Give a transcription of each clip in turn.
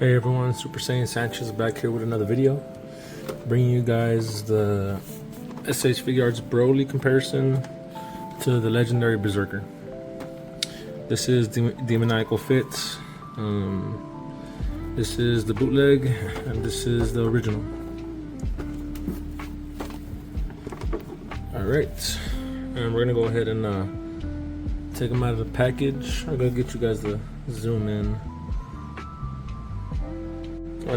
Hey everyone, Super Saiyan Sanchez back here with another video, bringing you guys the SH Figuarts Broly comparison to the legendary Berserker. This is Demoniacal fits. This is the bootleg, and this is the original. Alright, and we're gonna go ahead and take them out of the package. I'm gonna get you guys to zoom in.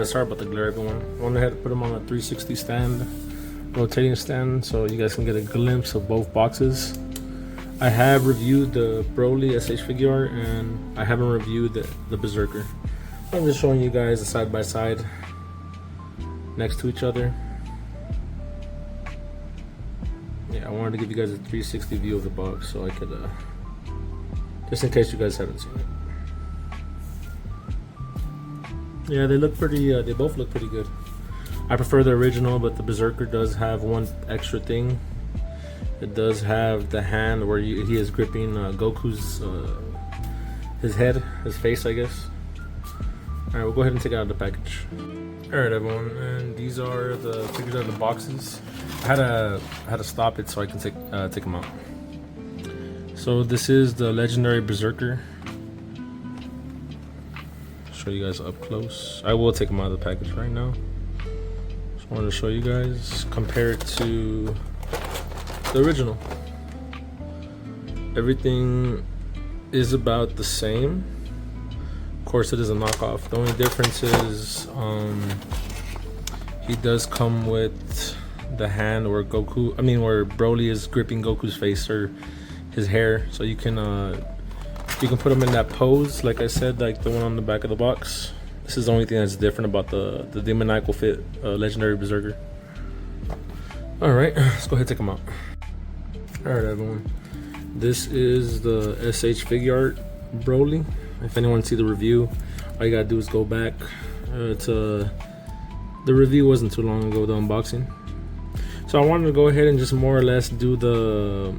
Sorry about the glare, everyone. I went ahead and put them on a 360 stand, rotating stand, so you guys can get a glimpse of both boxes. I have reviewed the Broly SH Figuart, and I haven't reviewed the Berserker. I'm just showing you guys the side by side next to each other. Yeah, I wanted to give you guys a 360 view of the box, so I could, just in case you guys haven't seen it. Yeah, they look pretty, they both look pretty good. I prefer the original, but the Berserker does have one extra thing. It does have the hand where he is gripping Goku's, his head, his face, I guess. Alright, we'll go ahead and take it out of the package. Alright everyone, and these are the figures out of the boxes. I had to stop it so I can take them out. So this is the legendary Berserker. Show you guys up close. I will take them out of the package right now. Just wanted to show you guys, compare it to the original. Everything is about the same. Of course, it is a knockoff. The only difference is he does come with the hand where where Broly is gripping Goku's face or his hair, so you can put them in that pose, like I said, like the one on the back of the box. This is the only thing that's different about the Demoniacal fit legendary Berserker. Alright, let's go ahead and take them out. Alright everyone, this is the SH Figuart Broly. If anyone see the review, all you gotta do is go back to the review. Wasn't too long ago, the unboxing. So I wanted to go ahead and just more or less do the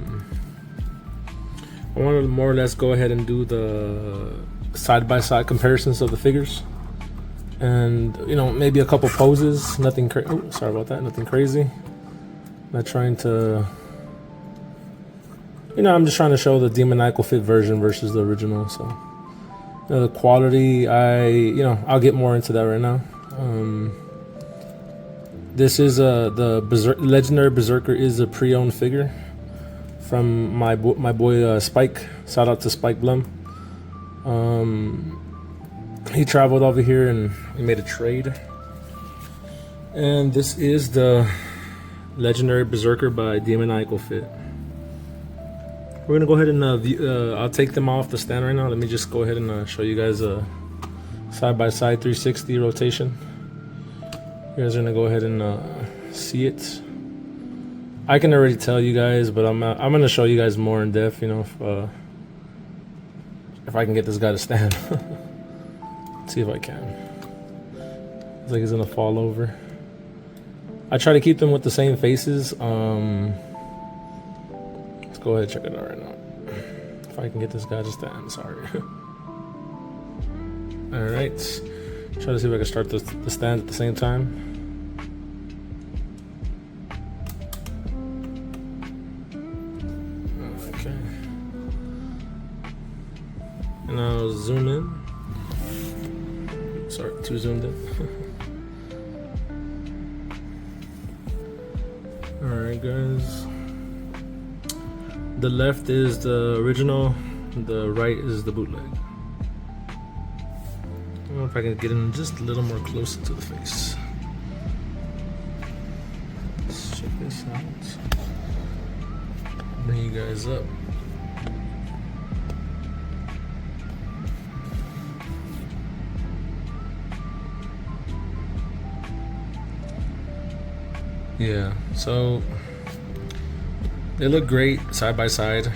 side-by-side comparisons of the figures, and maybe a couple poses. Nothing sorry about that. Nothing crazy. Not trying to. I'm just trying to show the Demoniacal fit version versus the original. So the quality, I'll get more into that right now. This is the legendary Berserker is a pre-owned figure from my boy Spike. Shout out to Spike Blum. He traveled over here and he made a trade. And this is the legendary Berserker by Demoniacal fit. We're gonna go ahead and I'll take them off the stand right now. Let me just go ahead and show you guys a side-by-side 360 rotation. You guys are gonna go ahead and see it. I can already tell you guys, but I'm gonna show you guys more in depth. If I can get this guy to stand. Let's see if I can. Looks like he's gonna fall over. I try to keep them with the same faces. Let's go ahead and check it out right now. If I can get this guy to stand. Sorry. All right. Try to see if I can start the stand at the same time. And I'll zoom in. Sorry, too zoomed in. Alright guys. The left is the original, the right is the bootleg. I don't know if I can get in just a little more closer to the face. Let's check this out. Bring you guys up. Yeah, so they look great side by side.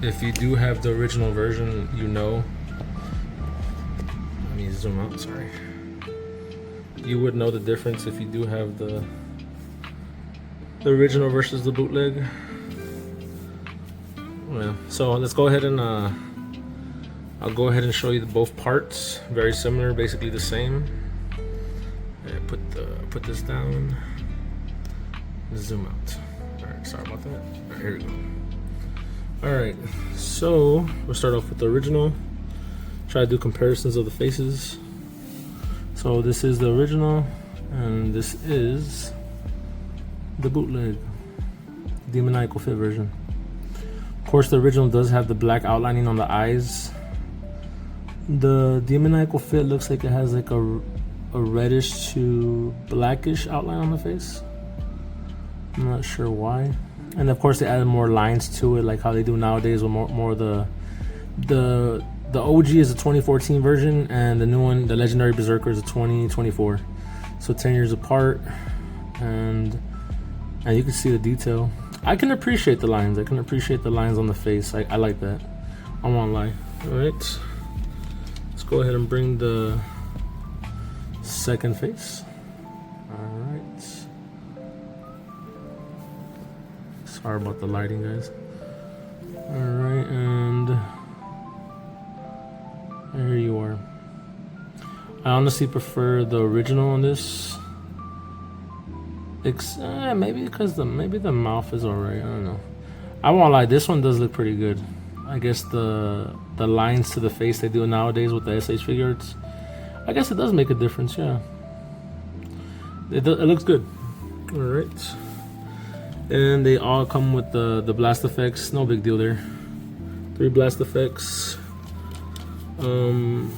If you do have the original version, let me zoom out, sorry. You would know the difference if you do have the original versus the bootleg. Well, so let's go ahead and I'll go ahead and show you both parts. Very similar, basically the same. And put this down. Zoom out. All right, sorry about that. All right, here we go. All right, so we'll start off with the original. Try to do comparisons of the faces. So this is the original, and this is the bootleg Demoniacal fit version. Of course, the original does have the black outlining on the eyes. The Demoniacal fit looks like it has like a reddish to blackish outline on the face. I'm not sure why. And of course, they added more lines to it, like how they do nowadays with more of the OG is a 2014 version, and the new one, the Legendary Berserker, is a 2024. So 10 years apart, and you can see the detail. I can appreciate the lines. I can appreciate the lines on the face. I like that. I won't lie. All right, let's go ahead and bring the second face. All right. Sorry about the lighting, guys. All right, and here you are. I honestly prefer the original on this. Maybe because maybe the mouth is alright. I don't know. I won't lie. This one does look pretty good. I guess the lines to the face they do nowadays with the SH Figuarts, I guess it does make a difference. Yeah, it looks good. All right, and they all come with the blast effects. No big deal there. 3 blast effects. Of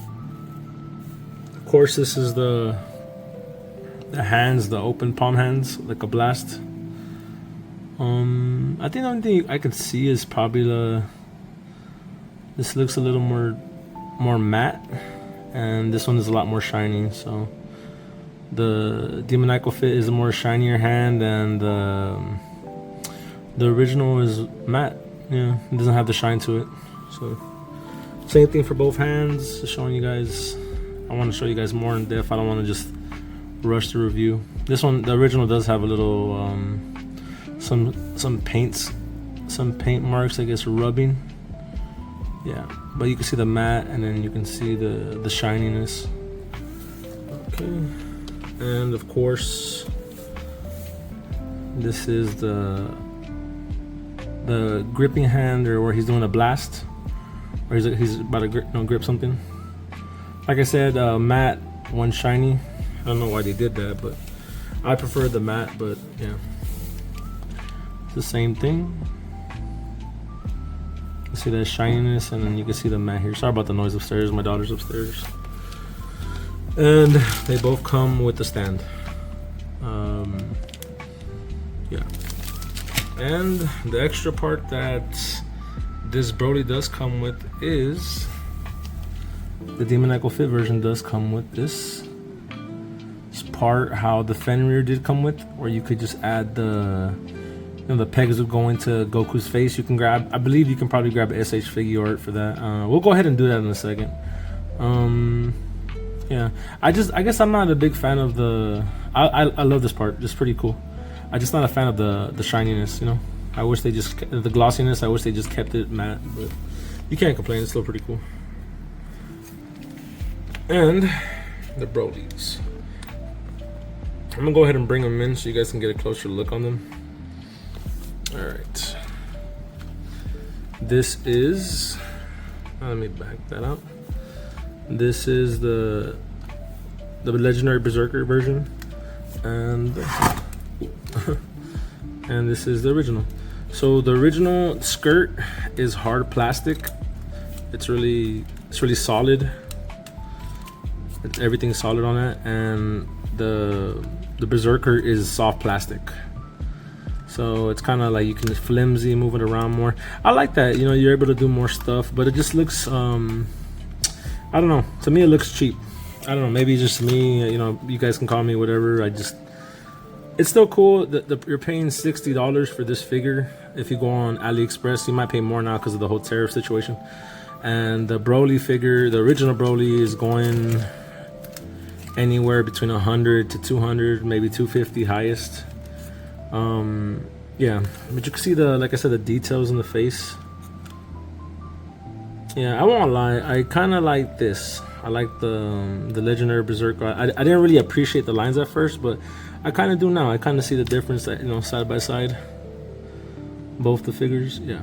course, this is the hands, the open palm hands, like a blast. I think the only thing I can see is probably this looks a little more matte, and this one is a lot more shiny. So the Demoniacal fit is a more shinier hand, and the original is matte. Yeah, it doesn't have the shine to it. So same thing for both hands. Just showing you guys. I want to show you guys more in depth. I don't want to just rush the review. This one, the original, does have a little some paint marks, I guess, rubbing. Yeah, but you can see the matte, and then you can see the shininess. Okay, and of course, this is the gripping hand, or where he's doing a blast, or he's about to grip something. Like I said, matte, one shiny. I don't know why they did that, but I prefer the matte. But yeah, it's the same thing. You see that shininess, and then you can see the matte here. Sorry about the noise upstairs. My daughter's upstairs. And they both come with the stand. Yeah. And the extra part that this Broly does come with is the Demoniacal fit version does come with this part, how the Fenrir did come with, where you could just add the pegs would go into Goku's face. You can grab, I believe you can probably grab an SH Figuart for that. We'll go ahead and do that in a second. Yeah, I guess I'm not a big fan of the. I love this part. It's pretty cool. I'm just not a fan of the shininess. You know, I wish they just the glossiness. I wish they just kept it matte, but you can't complain. It's still pretty cool. And the Brolys. I'm gonna go ahead and bring them in so you guys can get a closer look on them. All right. This is. Let me back that up. This is the Legendary Berserker version, and and this is the original. So the original skirt is hard plastic. It's really solid. Everything's solid on it, and the Berserker is soft plastic. So it's kind of like you can flimsy, move it around more. I like that. You know, you're able to do more stuff, but it just looks. I don't know. To me, it looks cheap. I don't know. Maybe it's just me. You know, you guys can call me whatever. It's still cool. You're paying $60 for this figure. If you go on AliExpress, you might pay more now because of the whole tariff situation. And the Broly figure, the original Broly, is going anywhere between 100 to 200, maybe 250 highest. Yeah, but you can see like I said, the details in the face. Yeah, I won't lie. I kind of like this. I like the legendary Berserker. I didn't really appreciate the lines at first, but I kind of do now. I kind of see the difference, that, you know, side by side. Both the figures, yeah.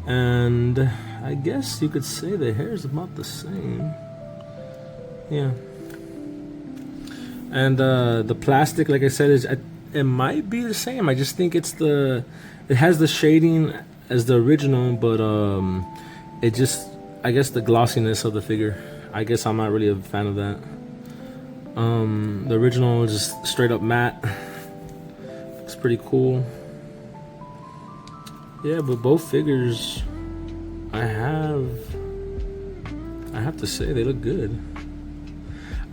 And I guess you could say the hair is about the same. Yeah. And the plastic, like I said, it might be the same. I just think it has the shading as the original, but it just, I guess the glossiness of the figure, I guess I'm not really a fan of that. The original is just straight up matte. It's pretty cool. Yeah, but both figures, I have to say they look good.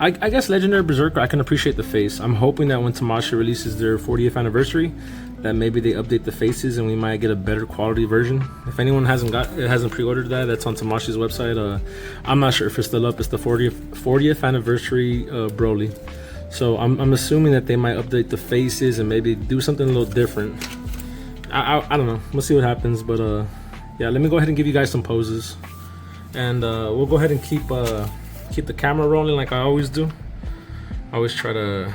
I guess Legendary Berserker, I can appreciate the face. I'm hoping that when Tamashii releases their 40th anniversary, that maybe they update the faces and we might get a better quality version. If anyone hasn't pre-ordered that, that's on Tamashii's website. I'm not sure if it's still up. It's the 40th anniversary Broly. So I'm assuming that they might update the faces and maybe do something a little different. I don't know. We'll see what happens. But yeah, let me go ahead and give you guys some poses, and we'll go ahead and keep the camera rolling like I always do. I always try to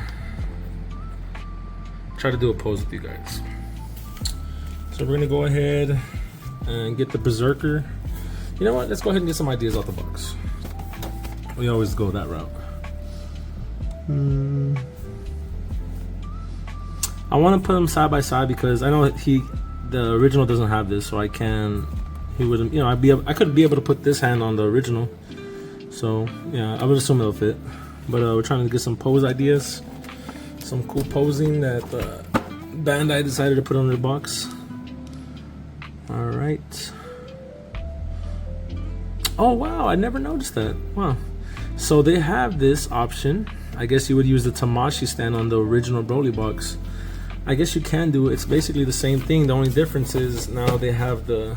do a pose with you guys. So we're gonna go ahead and get the Berserker. You know what? Let's go ahead and get some ideas out the box. We always go that route. I want to put them side by side because I know the original doesn't have this, so I wouldn't, you know, I could be able to put this hand on the original. So yeah, I would assume it'll fit. But we're trying to get some pose ideas, some cool posing that Bandai decided to put on their box. All right. Oh wow, I never noticed that. Wow. So they have this option. I guess you would use the Tamashii stand on the original Broly box. I guess you can do it. It's basically the same thing. The only difference is now they have the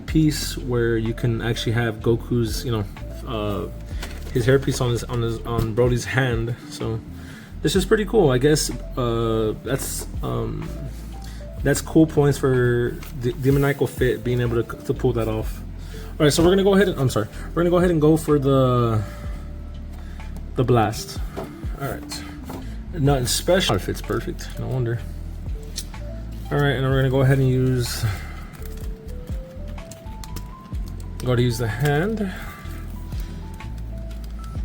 piece where you can actually have Goku's, you know, his hairpiece on Broly's hand. So this is pretty cool. I guess that's cool points for Demoniacal Fit being able to pull that off. All right, so we're gonna go ahead and go for the blast. All right. Nothing special. It fits perfect. No wonder. All right, and we're gonna go ahead and use the hand.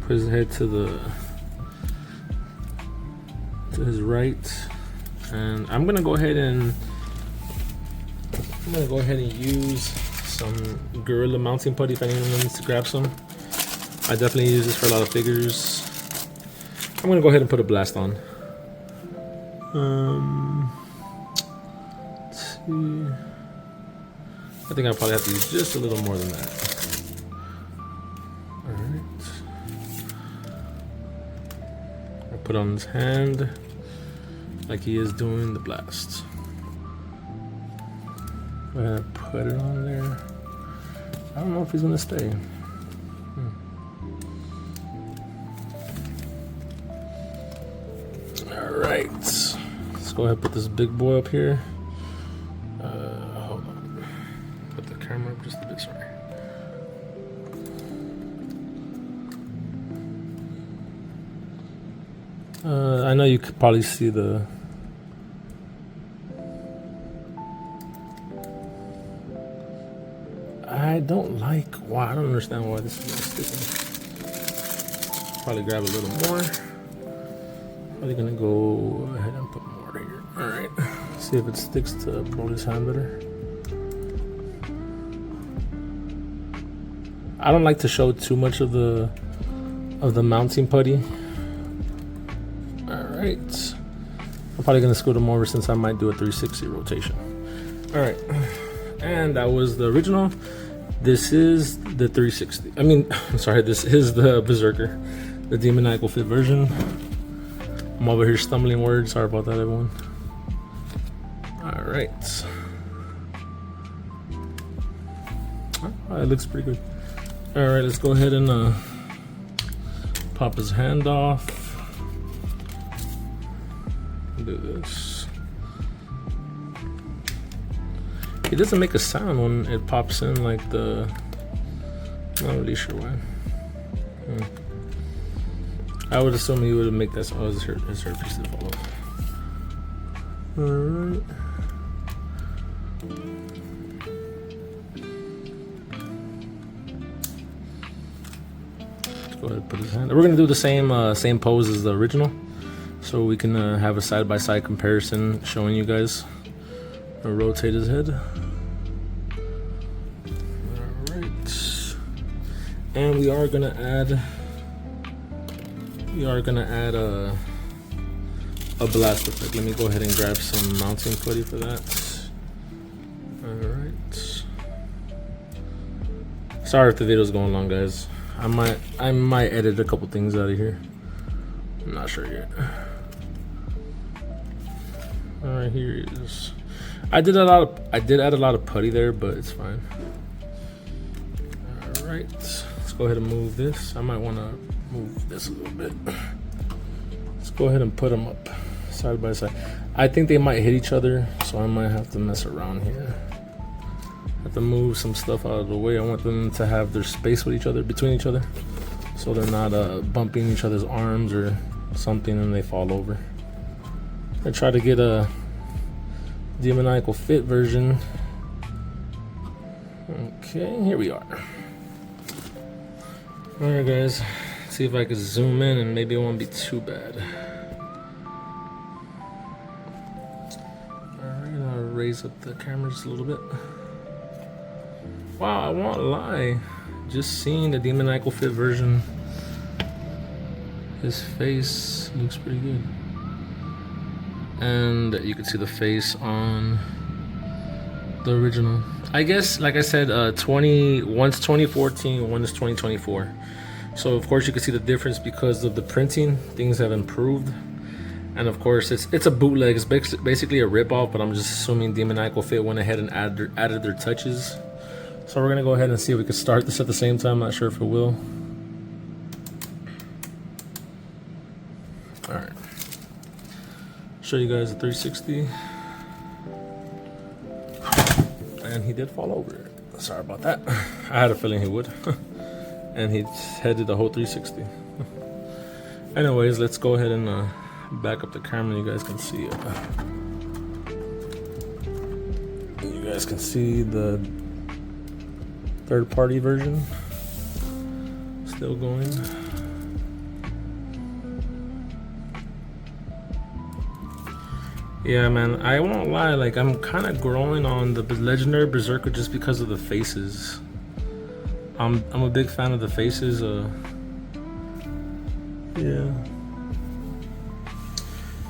Put his head to his right, and I'm gonna go ahead and use some Gorilla mounting putty if anyone needs to grab some. I definitely use this for a lot of figures. I'm gonna go ahead and put a blast on. Let's see. I think I probably have to use just a little more than that. Alright. I'll put on his hand like he is doing the blast. Go ahead and put it on there. I don't know if he's gonna stay. Alright, let's go ahead and put this big boy up here. Hold on. Put the camera up just a bit, sorry. I know you could probably see the... I don't understand why this is sticking. Probably grab a little more. Probably gonna go ahead and put more here. Alright. See if it sticks to Broly's hand better. I don't like to show too much of the mounting putty. Alright. I'm probably gonna scoot them over since I might do a 360 rotation. Alright. And that was the original. This is the 360. I mean, I'm sorry, this is the Berserker, the Demoniacal Fit version. I'm over here stumbling words. Sorry about that, everyone. All right. Oh, it looks pretty good. All right, let's go ahead and pop his hand off. Do this. It doesn't make a sound when it pops in like the... Not really sure why. I would assume he would make that sound. Oh, his hairpiece did fall off. Alright. Let's go ahead and put his hand. We're gonna do the same pose as the original, so we can have a side-by-side comparison showing you guys. I'll rotate his head. Alright. And we are gonna add a blast effect. Let me go ahead and grab some mounting putty for that. Alright. Sorry if the video's going long, guys. I might edit a couple things out of here. I'm not sure yet. Alright, here it is. I did add a lot of putty there, but it's fine. Alright. Let's go ahead and move this. I might wanna move this a little bit. Let's go ahead and put them up side by side. I think they might hit each other, so I might have to mess around here. Have to move some stuff out of the way. I want them to have their space with each other, between each other, so they're not bumping each other's arms or something and they fall over. I try to get a Demoniacal fit version. Okay, here we are. Alright guys, see if I can zoom in and maybe it won't be too bad. Alright, I'll raise up the camera just a little bit. Wow, I won't lie. Just seeing the Demoniacal fit version, his face looks pretty good. And you can see the face on the original. I guess, like I said, one's 2014, one is 2024. So of course you can see the difference because of the printing. Things have improved. And of course it's a bootleg. It's basically a ripoff, but I'm just assuming Demoniacal Fit went ahead and added their touches. So we're gonna go ahead and see if we can start this at the same time. Not sure if it will. All right. Show you guys a 360. And he did fall over. Sorry about that. I had a feeling he would. And he headed the whole 360. Anyways, let's go ahead and back up the camera. You guys can see it. You guys can see the third-party version still going. Yeah, man, I won't lie, like I'm kind of growing on the legendary Berserker just because of the faces. I'm a big fan of the faces. Yeah.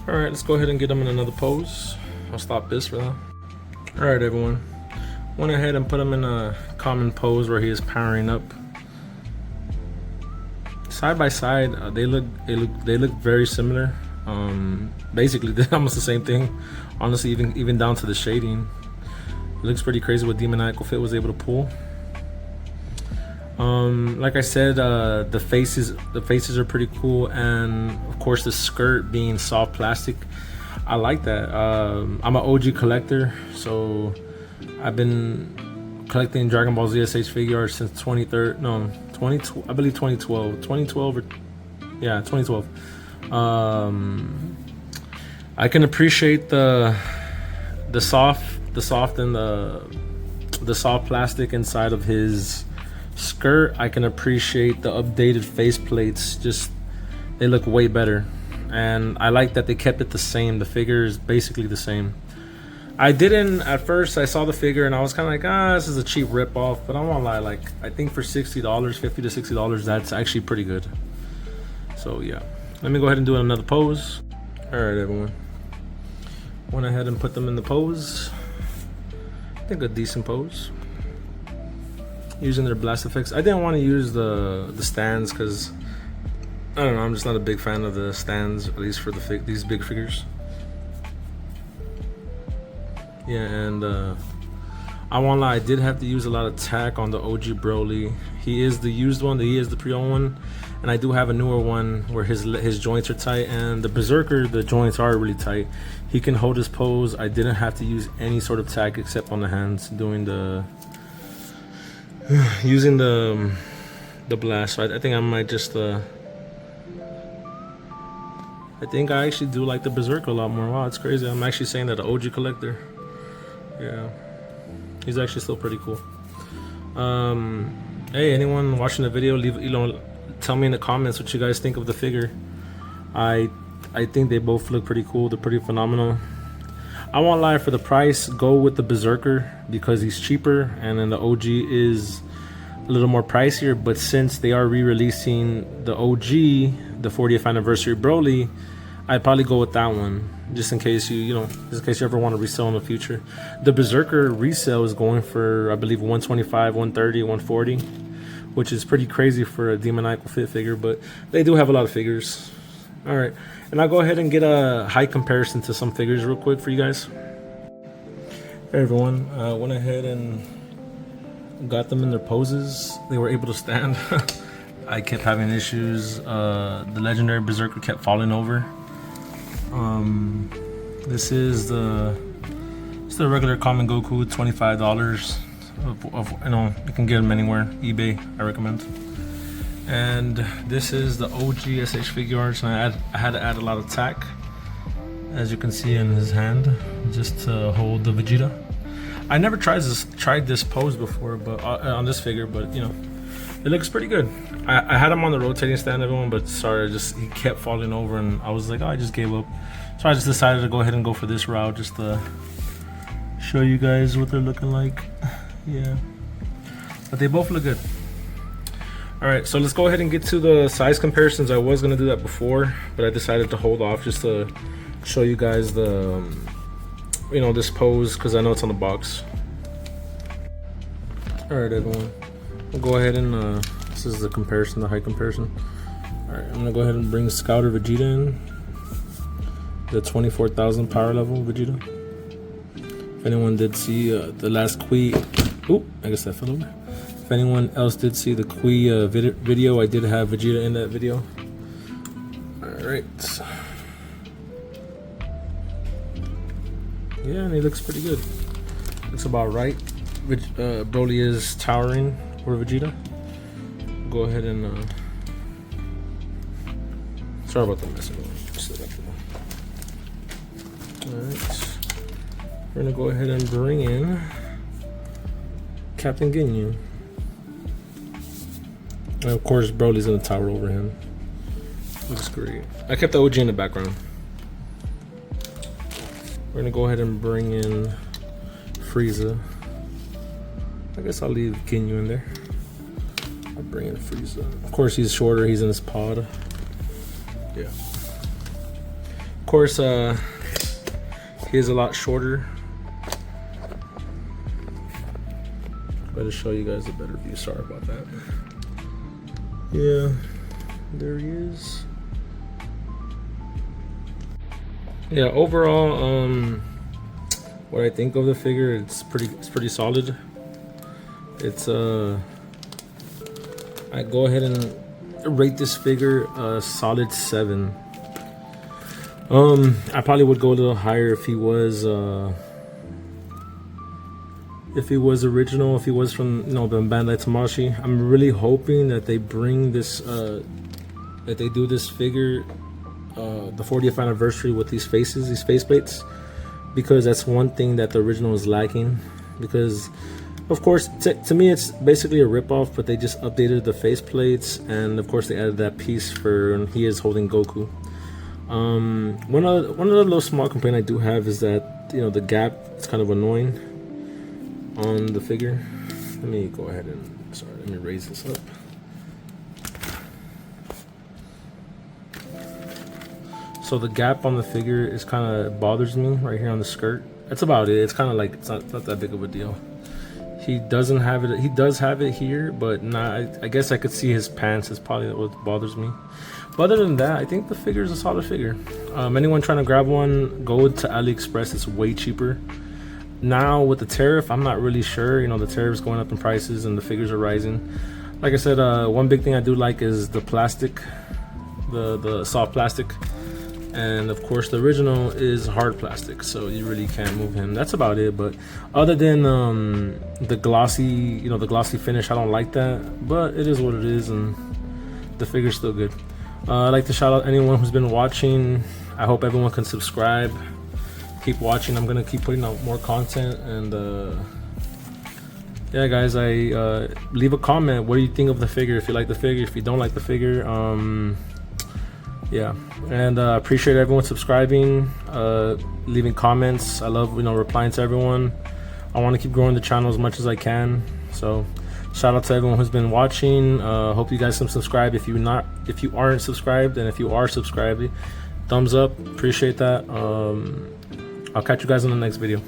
All right, let's go ahead and get them in another pose. I'll stop this for now. All right, everyone. Went ahead and put him in a common pose where he is powering up. Side by side, they look very similar. Basically they're almost the same thing, honestly, even down to the shading. It looks pretty crazy what Demoniacal Fit was able to pull. Like I said, the faces are pretty cool, and of course the skirt being soft plastic, I like that. I'm an OG collector, so I've been collecting Dragon Ball Z SH Figuarts since 2012, I believe 2012 or yeah, 2012. I can appreciate the soft and the soft plastic inside of his skirt. I can appreciate the updated face plates. Just they look way better, and I like that they kept it the same. The figure is basically the same. I didn't at first. I saw the figure and I was kind of like, this is a cheap ripoff. But I won't lie, like I think for $60, $50 to $60, that's actually pretty good. So yeah. Let me go ahead and do another pose. All right, everyone. Went ahead and put them in the pose. I think a decent pose. Using their blast effects. I didn't want to use the stands because I don't know. I'm just not a big fan of the stands, at least for these big figures. Yeah, and I won't lie, I did have to use a lot of tack on the OG Broly. He is the used one, he is the pre-owned one, and I do have a newer one where his joints are tight, and the Berserker, the joints are really tight. He can hold his pose. I didn't have to use any sort of tack except on the hands doing using the blast. So I think I might just I think I actually do like the Berserker a lot more. Wow, it's crazy. I'm actually saying that the OG collector. Yeah, he's actually still pretty cool. Hey, anyone watching the video, tell me in the comments what you guys think of the figure. I think they both look pretty cool. They're pretty phenomenal. I won't lie, for the price, go with the Berserker because he's cheaper, and then the OG is a little more pricier. But since they are re-releasing the OG, the 40th anniversary Broly, I'd probably go with that one, just in case you ever want to resell in the future. The Berserker resale is going for, I believe, 125, 130, 140, which is pretty crazy for a Demoniacal Fit figure, but they do have a lot of figures. All right, and I'll go ahead and get a height comparison to some figures real quick for you guys. Hey everyone, went ahead and got them in their poses. They were able to stand. I kept having issues. The legendary Berserker kept falling over. This is the regular common Goku, $25. You can get them anywhere. eBay, I recommend. And this is the OG SH Figuarts, and I had to add a lot of tack, as you can see in his hand, just to hold the Vegeta. I never tried this pose before, but on this figure, but you know, it looks pretty good. I had him on the rotating stand, everyone, but sorry, he kept falling over, and I was like, oh, I just gave up. So I just decided to go ahead and go for this route, just to show you guys what they're looking like. Yeah, but they both look good. All right, so let's go ahead and get to the size comparisons. I was gonna do that before, but I decided to hold off just to show you guys the, this pose, because I know it's on the box. All right, everyone, we'll go ahead and this is the comparison, the height comparison. All right, I'm gonna go ahead and bring Scouter Vegeta in, the 24,000 power level Vegeta. If anyone did see the last Kui, oop, I guess that fell over. If anyone else did see the Kui video, I did have Vegeta in that video. Alright. Yeah, and he looks pretty good. Looks about right. Broly is towering over Vegeta. Go ahead and... sorry about the mess. Alright. We're going to go ahead and bring in Captain Ginyu. And of course, Broly's gonna tower over him. Looks great. I kept the OG in the background. We're gonna go ahead and bring in Frieza. I guess I'll leave Ginyu in there. I'll bring in Frieza. Of course, he's shorter. He's in his pod. Yeah. Of course, he is a lot shorter. Better show you guys a better view. Sorry about that. Yeah, there he is. Yeah, overall, what I think of the figure, it's pretty solid. It's I go ahead and rate this figure a solid 7. I probably would go a little higher if he was original, if he was from the Bandai Tamashii. I'm really hoping that they bring this that they do this figure the 40th anniversary with these faces, these faceplates, because that's one thing that the original is lacking. Because of course to me it's basically a ripoff, but they just updated the faceplates, and of course they added that piece for he is holding Goku. One of the little small complaint I do have is that the gap is kind of annoying on the figure. Let me go ahead and let me raise this up. So the gap on the figure is kind of bothers me right here on the skirt. That's about it. It's kind of like it's not that big of a deal. He doesn't have it. He does have it here, but not. I guess I could see his pants is probably what bothers me. But other than that, I think the figure is a solid figure. Anyone trying to grab one, go to AliExpress. It's way cheaper. Now with the tariff, I'm not really sure. You know, the tariff's going up in prices and the figures are rising. Like I said, one big thing I do like is the plastic, the soft plastic, and of course the original is hard plastic, so you really can't move him. That's about it. But other than the glossy, you know, the glossy finish, I don't like that. But it is what it is, and the figure's still good. I'd like to shout out anyone who's been watching. I hope everyone can subscribe. Keep watching. I'm gonna keep putting out more content, and yeah, guys, leave a comment. What do you think of the figure? If you like the figure, if you don't like the figure, yeah. And appreciate everyone subscribing, leaving comments. I love, you know, replying to everyone. I want to keep growing the channel as much as I can. So shout out to everyone who's been watching. Hope you guys can subscribe if you aren't subscribed, and if you are subscribed, thumbs up. Appreciate that. I'll catch you guys in the next video.